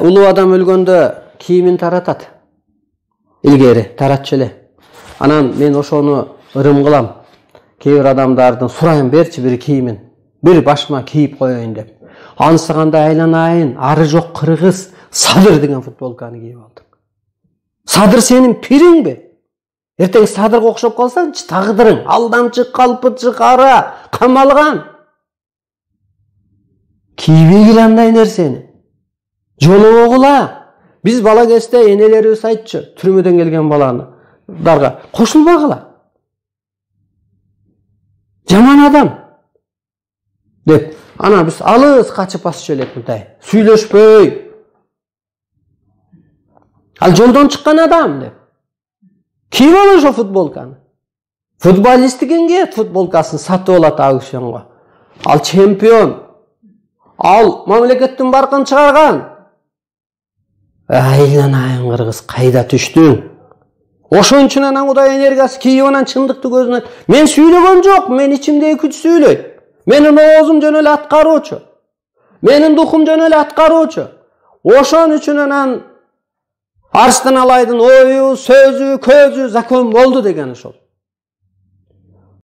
Улуу адам өлгөндө кийимин таратат. Илгери таратчу эле. Анан мен ошону ырым кылам. Кээ бир адамдардын сурайын берчи бир кийимин. Бир башыма кийип коеюн деп. Ансыганда айланайын, ары жок кыргыз Садыр деген футболканы кийип алдым. Садыр сенин пириңби? Эртең Садырга окшоп калсаңчы тагдырың, алдамчы, калпычы, кара, камалган. Кийбегиле андай нерсени. Жолобогула. Биз бала кезде энелерибиз айтчу, түрмөдөн келген баландарга кошулбагыла. Жаман адам деп. Ана биз алыс качып басчу элек мындай. Сүйлөшпөй. Ал жолдон чыккан адам деп. Кийип алып ошо футболканы. Футболист дегенге футболкасын сатып алат аукционго. Ал чемпион. Ал мамлекеттин баркын чыгарган. Айланайын кыргыз кайда түштүң? Ошон үчүн анан Кудай энергиясы кийип анан чындыкты көзүнө. Мен сүйлөгөн жок, мен ичимдеги күч сүйлөйт. Менин оозум жөн эле аткаруучу. Менин духум жөн эле аткаруучу. Ошон үчүн анан Арстан Алайдын ою, сөзү, көзү закон болду деген ошол.